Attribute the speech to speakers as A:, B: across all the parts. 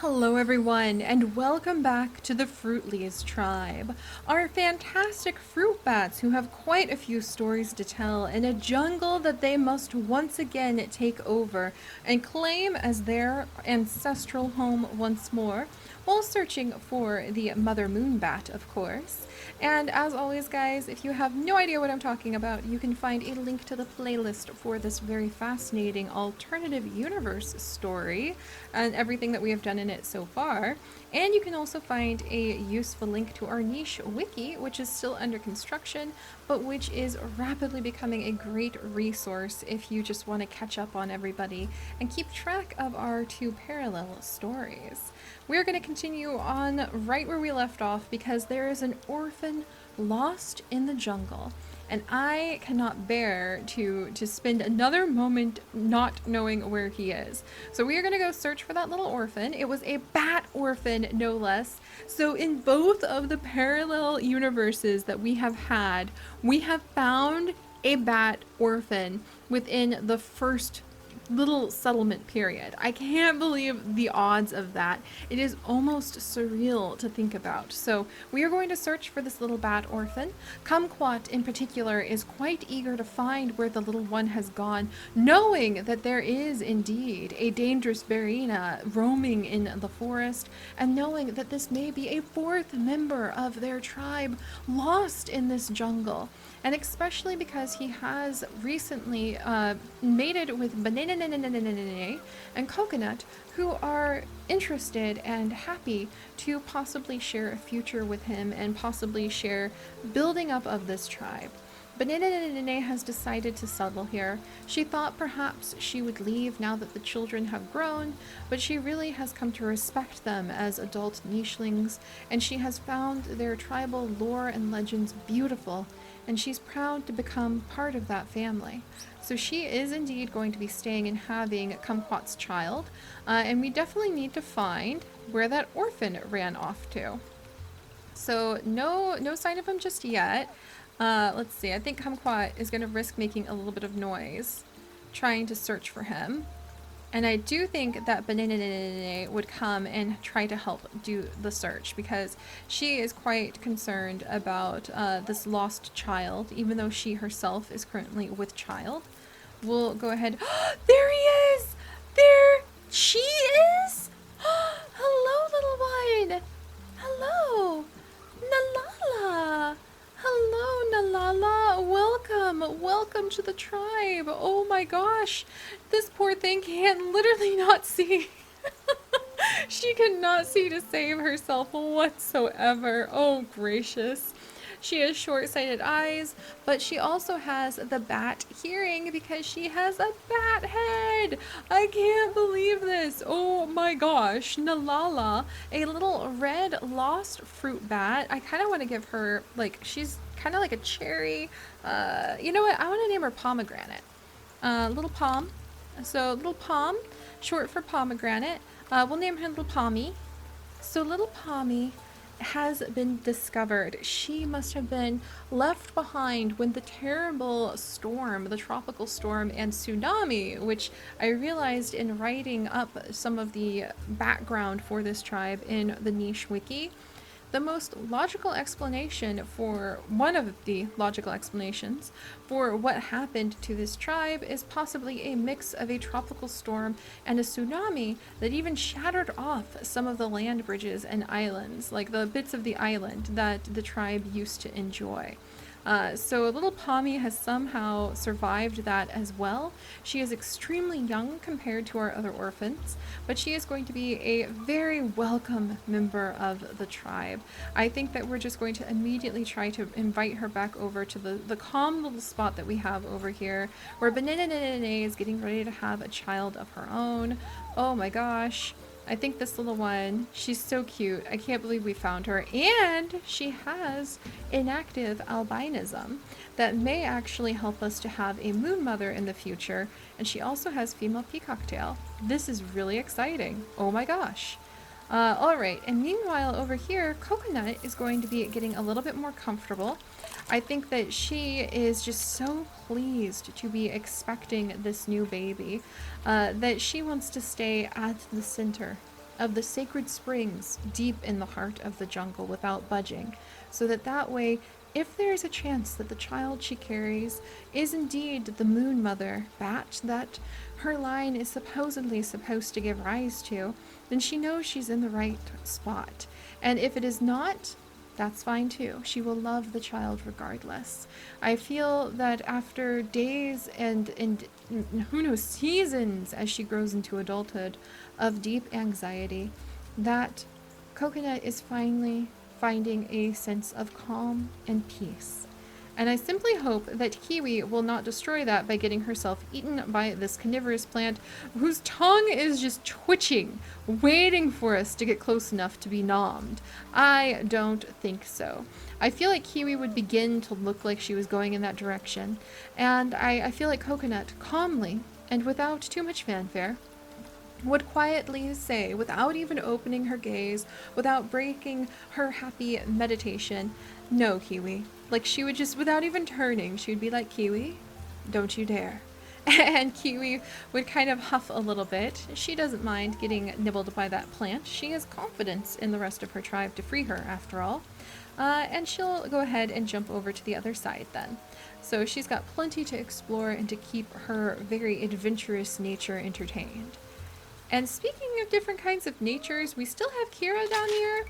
A: Hello everyone, and welcome back to the Fruitlies tribe, our fantastic fruit bats who have quite a few stories to tell in a jungle that they must once again take over and claim as their ancestral home once more, while searching for the mother moon bat, of course. And as always, guys, if you have no idea what I'm talking about, you can find a link to the playlist for this very fascinating alternative universe story and everything that we have done in it so far. And you can also find a useful link to our niche wiki, which is still under construction, but which is rapidly becoming a great resource if you just want to catch up on everybody and keep track of our two parallel stories. We're going to continue on right where we left off because there is an orphan lost in the jungle, and I cannot bear to spend another moment not knowing where he is. So we are going to go search for that little orphan. It was a bat orphan, no less. So in both of the parallel universes that we have had, we have found a bat orphan within the first little settlement period. I can't believe the odds of that. It is almost surreal to think about. So we are going to search for this little bat orphan. Kumquat in particular is quite eager to find where the little one has gone, knowing that there is indeed a dangerous Barina roaming in the forest, and knowing that this may be a fourth member of their tribe lost in this jungle. And especially because he has recently mated with Banana and Coconut, who are interested and happy to possibly share a future with him and possibly share building up of this tribe. Banana has decided to settle here. She thought perhaps she would leave now that the children have grown, but she really has come to respect them as adult nichelings, and she has found their tribal lore and legends beautiful, and she's proud to become part of that family. So she is indeed going to be staying and having Kumquat's child, and we definitely need to find where that orphan ran off to. So no sign of him just yet. Let's see, I think Kumquat is going to risk making a little bit of noise trying to search for him. And I do think that Banana would come and try to help do the search because she is quite concerned about this lost child, even though she herself is currently with child. We'll go ahead. There he is! There she is! Hello, little one! Hello! Nalala! Hello, Nalala! Welcome to the tribe! Oh my gosh! This poor thing can literally not see. She cannot see to save herself whatsoever. Oh gracious. She has short-sighted eyes, but she also has the bat hearing because she has a bat head. I can't believe this. Oh my gosh. Nalala, a little red lost fruit bat. I kind of want to give her, like, she's kind of like a cherry. You know what? I want to name her Pomegranate. Little Pom. So little Pom, short for pomegranate. We'll name her Little Pommy. So little Pommy has been discovered. She must have been left behind when the terrible storm, the tropical storm and tsunami, which I realized in writing up some of the background for this tribe in the niche wiki. The most logical explanation for one of the logical explanations for what happened to this tribe is possibly a mix of a tropical storm and a tsunami that even shattered off some of the land bridges and islands, like the bits of the island that the tribe used to enjoy. So little Pommy has somehow survived that as well. She is extremely young compared to our other orphans, but she is going to be a very welcome member of the tribe. I think that we're just going to immediately try to invite her back over to the calm little spot that we have over here, where Banana is getting ready to have a child of her own. Oh my gosh. I think this little one, she's so cute. I can't believe we found her. And she has inactive albinism that may actually help us to have a moon mother in the future. And she also has female peacock tail. This is really exciting. Oh my gosh. All right, and meanwhile over here, Coconut is going to be getting a little bit more comfortable. I think that she is just so pleased to be expecting this new baby that she wants to stay at the center of the sacred springs deep in the heart of the jungle without budging, so that way, if there is a chance that the child she carries is indeed the Moon Mother bat that her line is supposedly supposed to give rise to, then she knows she's in the right spot. And if it is not, that's fine too. She will love the child regardless. I feel that after days and who knows, seasons as she grows into adulthood of deep anxiety, that Coconut is finally finding a sense of calm and peace. And I simply hope that Kiwi will not destroy that by getting herself eaten by this carnivorous plant whose tongue is just twitching, waiting for us to get close enough to be nommed. I don't think so. I feel like Kiwi would begin to look like she was going in that direction, and I feel like Coconut, calmly and without too much fanfare, would quietly say, without even opening her gaze, without breaking her happy meditation, "No, Kiwi." Like, she would just, without even turning, she would be like, "Kiwi, don't you dare." And Kiwi would kind of huff a little bit. She doesn't mind getting nibbled by that plant. She has confidence in the rest of her tribe to free her, after all. And she'll go ahead and jump over to the other side then. So she's got plenty to explore and to keep her very adventurous nature entertained. And speaking of different kinds of natures, we still have Kira down here.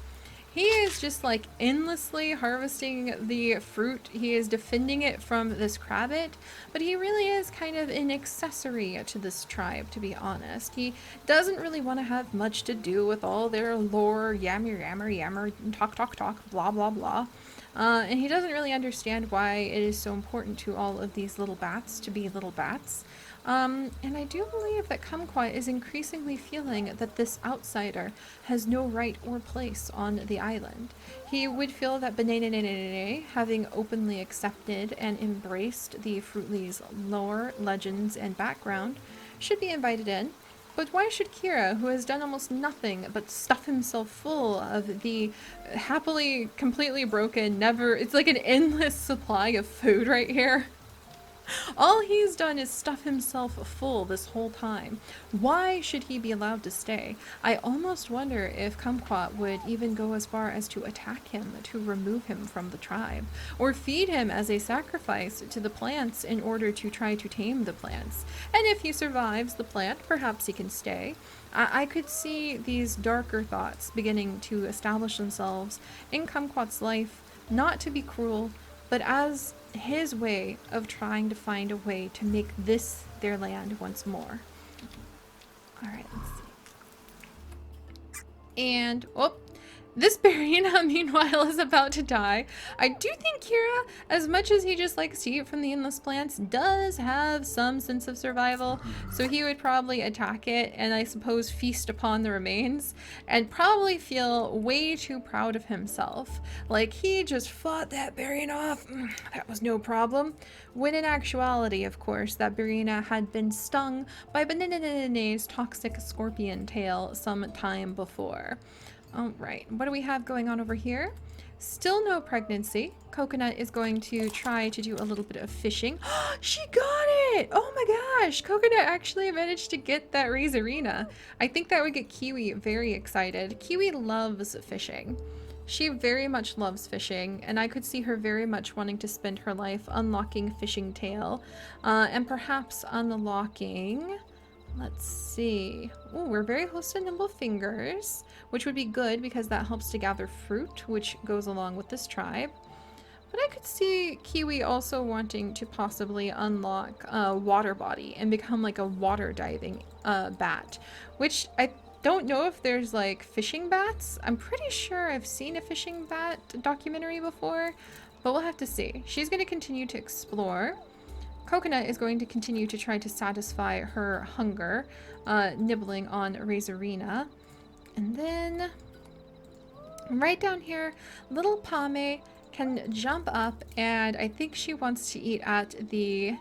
A: He is just like endlessly harvesting the fruit. He is defending it from this crabbit, but he really is kind of an accessory to this tribe, to be honest. He doesn't really want to have much to do with all their lore, yammer, talk, blah, blah, blah. And he doesn't really understand why it is so important to all of these little bats to be little bats. And I do believe that Kumquat is increasingly feeling that this outsider has no right or place on the island. He would feel that Banana, having openly accepted and embraced the Fruitlies' lore, legends, and background, should be invited in. But why should Kira, who has done almost nothing but stuff himself full of the happily completely broken, it's like an endless supply of food right here. All he's done is stuff himself full this whole time. Why should he be allowed to stay? I almost wonder if Kumquat would even go as far as to attack him, to remove him from the tribe, or feed him as a sacrifice to the plants in order to try to tame the plants. And if he survives the plant, perhaps he can stay. I could see these darker thoughts beginning to establish themselves in Kumquat's life, not to be cruel, but as his way of trying to find a way to make this their land once more. Alright, let's see. And, this Barina, meanwhile, is about to die. I do think Kira, as much as he just likes to eat from the endless plants, does have some sense of survival. So he would probably attack it and I suppose feast upon the remains and probably feel way too proud of himself. Like he just fought that Barina off. That was no problem. When in actuality, of course, that Barina had been stung by Banana's toxic scorpion tail some time before. Alright, what do we have going on over here? Still no pregnancy. Coconut is going to try to do a little bit of fishing. She got it! Oh my gosh! Coconut actually managed to get that Razorina. I think that would get Kiwi very excited. Kiwi loves fishing. She very much loves fishing, and I could see her very much wanting to spend her life unlocking Fishing Tail, and perhaps unlocking... Let's see. Oh, we're very close to Nimble Fingers, which would be good because that helps to gather fruit, which goes along with this tribe. But I could see Kiwi also wanting to possibly unlock Water Body and become like a water diving bat, which I don't know if there's like fishing bats. I'm pretty sure I've seen a fishing bat documentary before, but we'll have to see. She's going to continue to explore. Coconut is going to continue to try to satisfy her hunger, nibbling on Razorina. And then, right down here, little Pame can jump up, and I think she wants to eat at the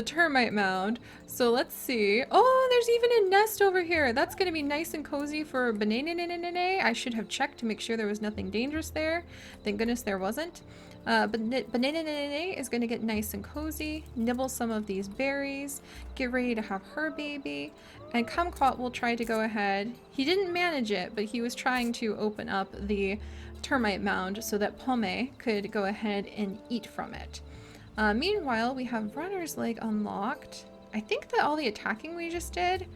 A: termite mound. So let's see. Oh, there's even a nest over here. That's going to be nice and cozy for Banana. I should have checked to make sure there was nothing dangerous there. Thank goodness there wasn't. Banana is going to get nice and cozy, nibble some of these berries, get ready to have her baby, and Kumquat will try to go ahead. He didn't manage it, but he was trying to open up the termite mound so that Pome could go ahead and eat from it. Meanwhile, we have Runner's Leg unlocked. I think that all the attacking we just did...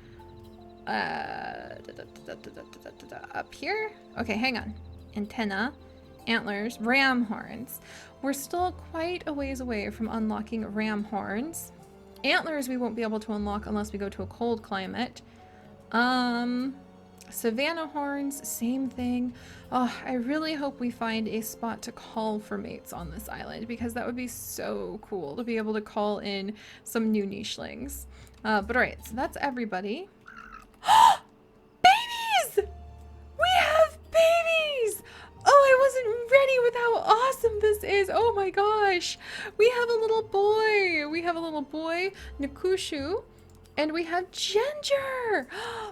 A: up here? Okay, hang on. Antenna, antlers, ram horns. We're still quite a ways away from unlocking ram horns. Antlers we won't be able to unlock unless we go to a cold climate. Savannah horns, same thing. Oh, I really hope we find a spot to call for mates on this island, because that would be so cool to be able to call in some new nichelings. But alright, so that's everybody. Babies! We have babies! Oh, I wasn't ready with how awesome this is. Oh my gosh. We have a little boy. We have a little boy, Nakushu. And we have Ginger,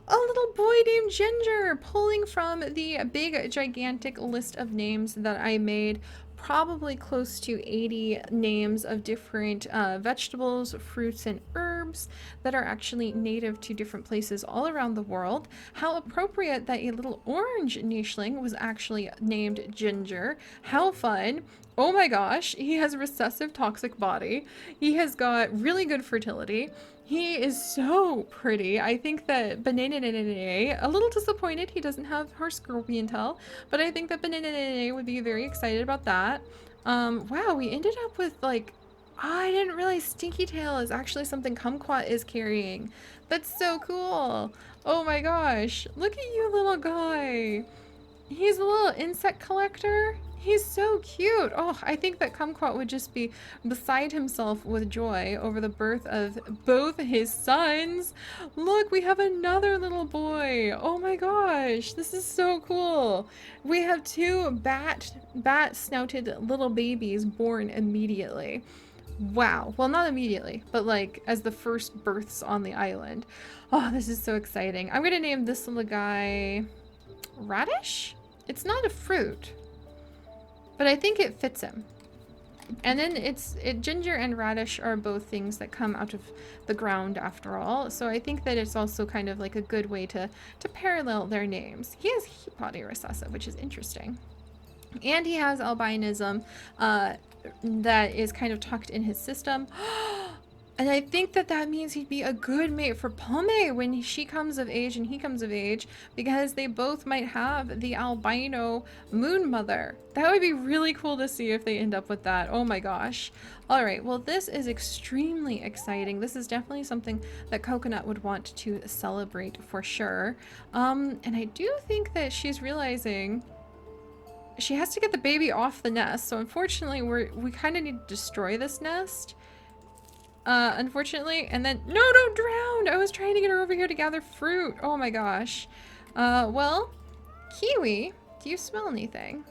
A: a little boy named Ginger, pulling from the big, gigantic list of names that I made. Probably close to 80 names of different vegetables, fruits, and herbs that are actually native to different places all around the world. How appropriate that a little orange nicheling was actually named Ginger. How fun. Oh my gosh, he has a recessive toxic body. He has got really good fertility. He is so pretty. I think that Banana, a little disappointed he doesn't have her scorpion tail, but I think that Banana would be very excited about that. Wow, we ended up with like, I didn't realize Stinky Tail is actually something Kumquat is carrying. That's so cool. Oh my gosh, look at you, little guy. He's a little insect collector. He's so cute. Oh, I think that Kumquat would just be beside himself with joy over the birth of both his sons. Look, we have another little boy. Oh my gosh, this is so cool. We have two bat-snouted little babies born immediately. Wow. Well, not immediately, but like as the first births on the island. Oh, this is so exciting. I'm gonna name this little guy Radish? It's not a fruit, but I think it fits him. And then ginger and radish are both things that come out of the ground after all. So I think that it's also kind of like a good way to parallel their names. He has heat body recessive, which is interesting. And he has albinism that is kind of tucked in his system. And I think that that means he'd be a good mate for Pome when she comes of age and he comes of age, because they both might have the albino moon mother. That would be really cool to see if they end up with that. Oh my gosh. All right, well, this is extremely exciting. This is definitely something that Coconut would want to celebrate for sure. And I do think that she's realizing she has to get the baby off the nest. So unfortunately, we kind of need to destroy this nest. Unfortunately, and then, no, don't drown! I was trying to get her over here to gather fruit. Oh my gosh. Well, Kiwi, do you smell anything?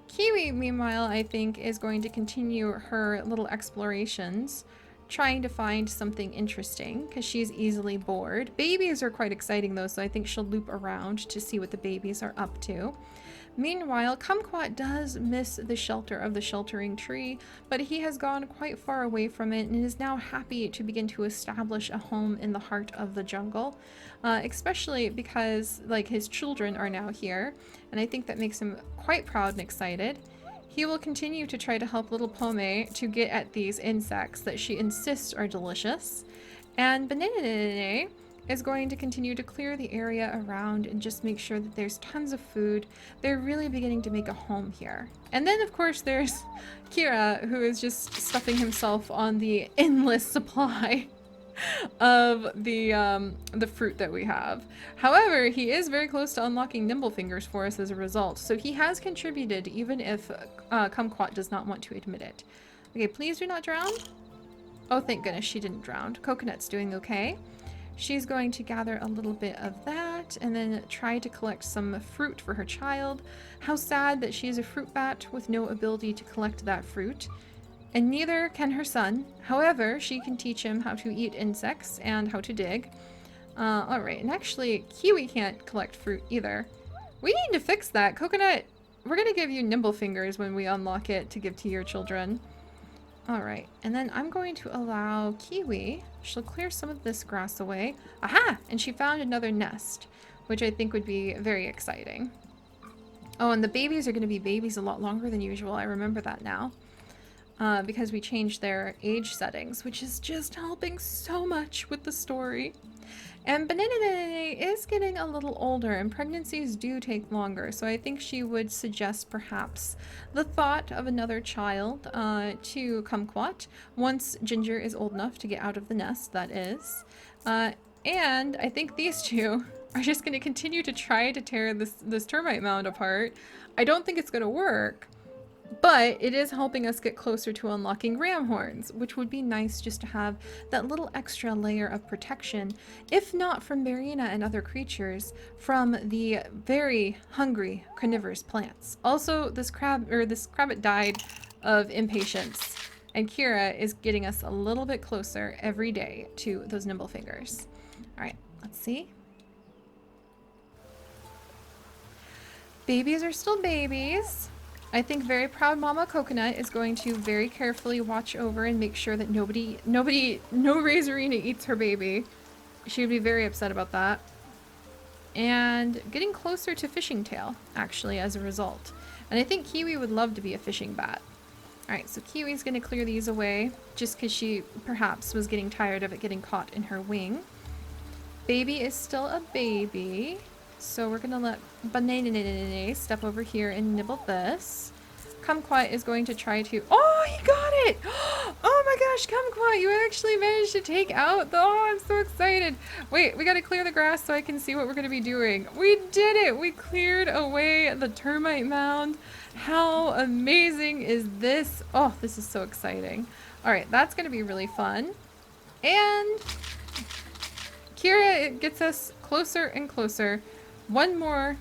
A: Kiwi, meanwhile, I think is going to continue her little explorations, trying to find something interesting, because she's easily bored. Babies are quite exciting though, so I think she'll loop around to see what the babies are up to. Meanwhile, Kumquat does miss the shelter of the sheltering tree, but he has gone quite far away from it and is now happy to begin to establish a home in the heart of the jungle, especially because like his children are now here, and I think that makes him quite proud and excited. He will continue to try to help little Pome to get at these insects that she insists are delicious, and Banana is going to continue to clear the area around and just make sure that there's tons of food. They're really beginning to make a home here. And then of course there's Kira, who is just stuffing himself on the endless supply of the fruit that we have. However, he is very close to unlocking Nimble Fingers for us as a result, so he has contributed even if Kumquat does not want to admit it. Okay, please do not drown. Oh, thank goodness she didn't drown. Coconut's doing okay. She's going to gather a little bit of that and then try to collect some fruit for her child. How sad that she is a fruit bat with no ability to collect that fruit. And neither can her son. However, she can teach him how to eat insects and how to dig. Alright, and actually, Kiwi can't collect fruit either. We need to fix that. Coconut, we're gonna give you nimble fingers when we unlock it to give to your children. Alright, and then I'm going to allow Kiwi. She'll clear some of this grass away. Aha! And she found another nest, which I think would be very exciting. Oh, and the babies are going to be babies a lot longer than usual. I remember that now. Because we changed their age settings, which is just helping so much with the story. And Banana is getting a little older, and pregnancies do take longer, so I think she would suggest perhaps the thought of another child to Kumquat, once Ginger is old enough to get out of the nest, that is. And I think these two are just going to continue to try to tear this termite mound apart. I don't think it's going to work, but it is helping us get closer to unlocking ram horns, which would be nice just to have that little extra layer of protection, if not from Marina and other creatures, from the very hungry carnivorous plants. Also, this crabbit died of impatience, and Kira is getting us a little bit closer every day to those nimble fingers. All right, let's see. Babies are still babies. I think very proud Mama Coconut is going to very carefully watch over and make sure that no Razorina eats her baby. She would be very upset about that. And getting closer to Fishing Tail, actually, as a result. And I think Kiwi would love to be a fishing bat. Alright, so Kiwi's going to clear these away, just because she perhaps was getting tired of it getting caught in her wing. Baby is still a baby. So we're gonna let Banana step over here and nibble this. Kumquat is going to try to... Oh, he got it! Oh my gosh, Kumquat, you actually managed to take out... Oh, I'm so excited. Wait, we gotta clear the grass so I can see what we're gonna be doing. We did it! We cleared away the termite mound. How amazing is this? Oh, this is so exciting. Alright, that's gonna be really fun. And Kira gets us closer and closer. One more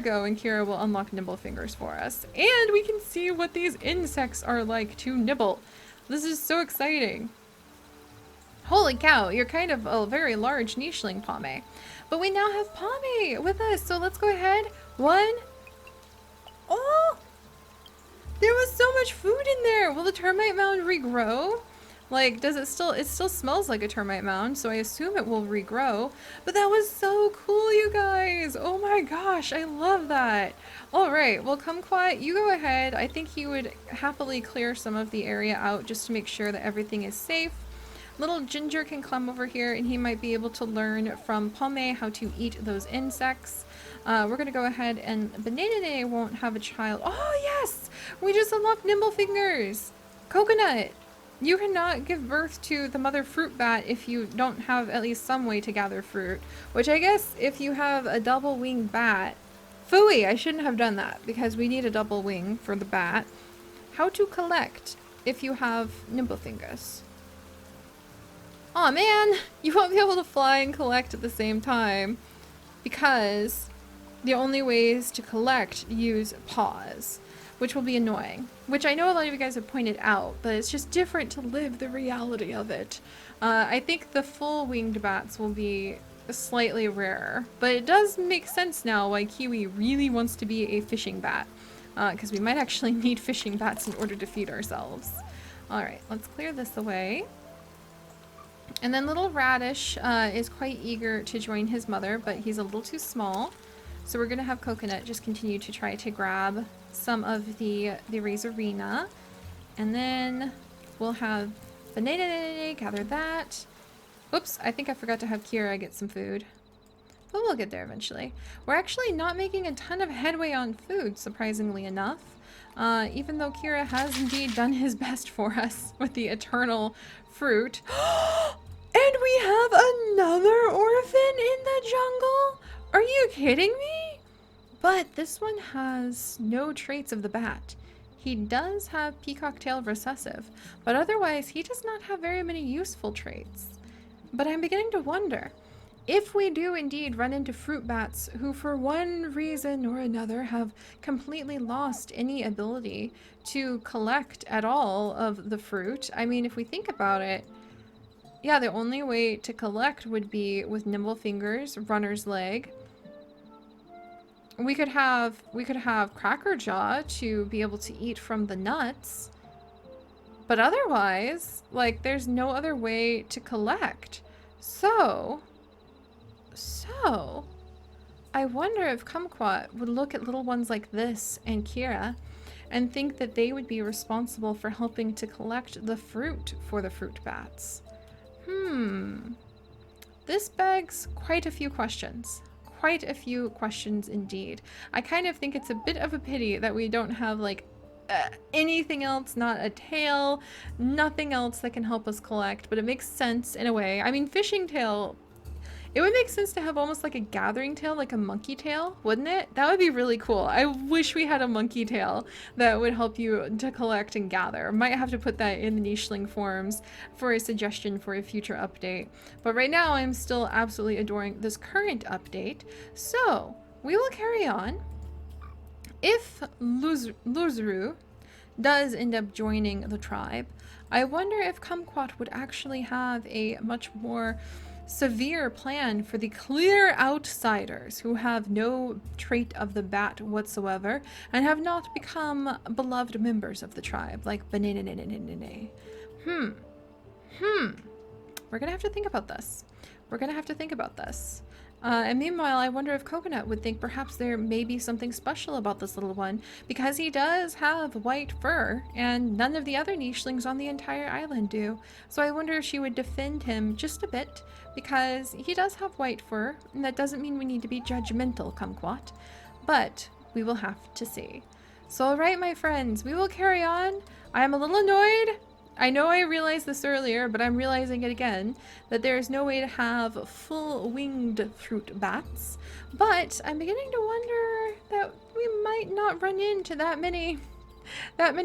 A: go and Kira will unlock Nimble Fingers for us. And we can see what these insects are like to nibble. This is so exciting. Holy cow, you're kind of a very large nicheling Pame. But we now have Pame with us, so let's go ahead. One. Oh! There was so much food in there! Will the termite mound regrow? Like, does it still smells like a termite mound, so I assume it will regrow. But that was so cool, you guys! Oh my gosh, I love that! Alright, well, Kumquat, you go ahead. I think he would happily clear some of the area out just to make sure that everything is safe. Little Ginger can come over here and he might be able to learn from Pome how to eat those insects. We're gonna go ahead and Banana won't have a child. Oh yes! We just unlocked Nimble Fingers! Coconut! You cannot give birth to the mother fruit bat if you don't have at least some way to gather fruit. Which I guess if you have a double winged bat... Phooey! I shouldn't have done that because we need a double wing for the bat. How to collect if you have Nimble Fingers. Aw man! You won't be able to fly and collect at the same time. Because the only ways to collect use paws. Which will be annoying. Which I know a lot of you guys have pointed out, but it's just different to live the reality of it. I think the full winged bats will be slightly rarer, but it does make sense now why Kiwi really wants to be a fishing bat. Because we might actually need fishing bats in order to feed ourselves. Alright, let's clear this away. And then little Radish is quite eager to join his mother, but he's a little too small. So we're going to have Coconut just continue to try to grab some of the Razorina. And then we'll have Banana gather that. Oops, I think I forgot to have Kira get some food. But we'll get there eventually. We're actually not making a ton of headway on food, surprisingly enough. Even though Kira has indeed done his best for us with the eternal fruit. And we have another orphan in the jungle? Are you kidding me? But this one has no traits of the bat. He does have peacock tail recessive, but otherwise he does not have very many useful traits. But I'm beginning to wonder, if we do indeed run into fruit bats who for one reason or another have completely lost any ability to collect at all of the fruit, I mean, if we think about it, yeah, the only way to collect would be with nimble fingers, runner's leg, We could have Cracker Jaw to be able to eat from the nuts. But otherwise, like, there's no other way to collect. So, I wonder if Kumquat would look at little ones like this and Kira and think that they would be responsible for helping to collect the fruit for the fruit bats. This begs quite a few questions. Quite a few questions indeed. I kind of think it's a bit of a pity that we don't have, like, anything else, not a tail, nothing else that can help us collect, but it makes sense in a way. I mean, fishing tail, it would make sense to have almost like a gathering tail, like a monkey tail, wouldn't it? That would be really cool. I wish we had a monkey tail that would help you to collect and gather. Might have to put that in the nicheling forums for a suggestion for a future update. But right now I'm still absolutely adoring this current update. So we will carry on. If Luzru does end up joining the tribe, I wonder if Kumquat would actually have a much more severe plan for the clear outsiders who have no trait of the bat whatsoever and have not become beloved members of the tribe, like Banana. We're gonna have to think about this. And meanwhile, I wonder if Coconut would think perhaps there may be something special about this little one, because he does have white fur, and none of the other nichelings on the entire island do. So I wonder if she would defend him just a bit, because he does have white fur, and that doesn't mean we need to be judgmental, Kumquat. But we will have to see. So alright, my friends, we will carry on. I am a little annoyed. I know I realized this earlier, but I'm realizing it again, that there is no way to have full-winged fruit bats. But I'm beginning to wonder that we might not run into that many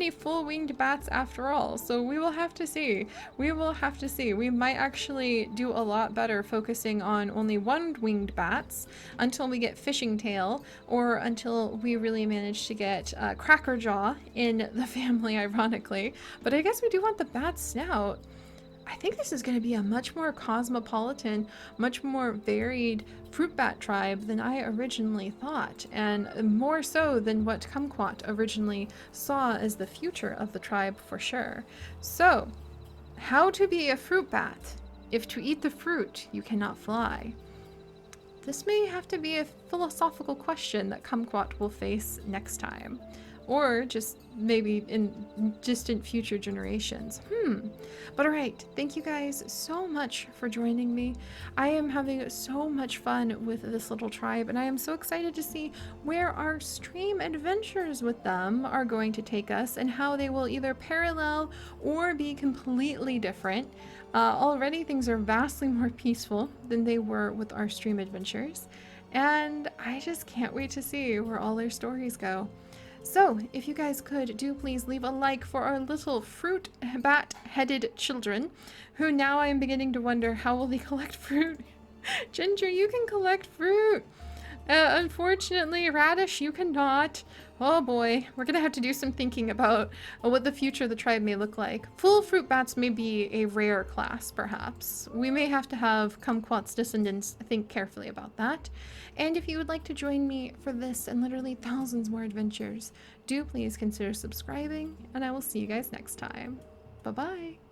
A: full-winged bats after all. So we will have to see. We might actually do a lot better focusing on only one-winged bats until we get Fishing Tail, or until we really manage to get Cracker Jaw in the family, ironically. But I guess we do want the bat snout. I think this is going to be a much more cosmopolitan, much more varied fruit bat tribe than I originally thought, and more so than what Kumquat originally saw as the future of the tribe for sure. So, how to be a fruit bat if to eat the fruit you cannot fly? This may have to be a philosophical question that Kumquat will face next time. Or just maybe in distant future generations. But alright, thank you guys so much for joining me. I am having so much fun with this little tribe, and I am so excited to see where our stream adventures with them are going to take us, and how they will either parallel or be completely different. Already things are vastly more peaceful than they were with our stream adventures, and I just can't wait to see where all their stories go. So, if you guys could, do please leave a like for our little fruit bat-headed children, who now I am beginning to wonder, how will they collect fruit? Ginger, you can collect fruit! Unfortunately, Radish, you cannot. Oh boy, we're gonna have to do some thinking about what the future of the tribe may look like. Full fruit bats may be a rare class, perhaps. We may have to have Kumquat's descendants think carefully about that. And if you would like to join me for this and literally thousands more adventures, do please consider subscribing, and I will see you guys next time. Bye-bye!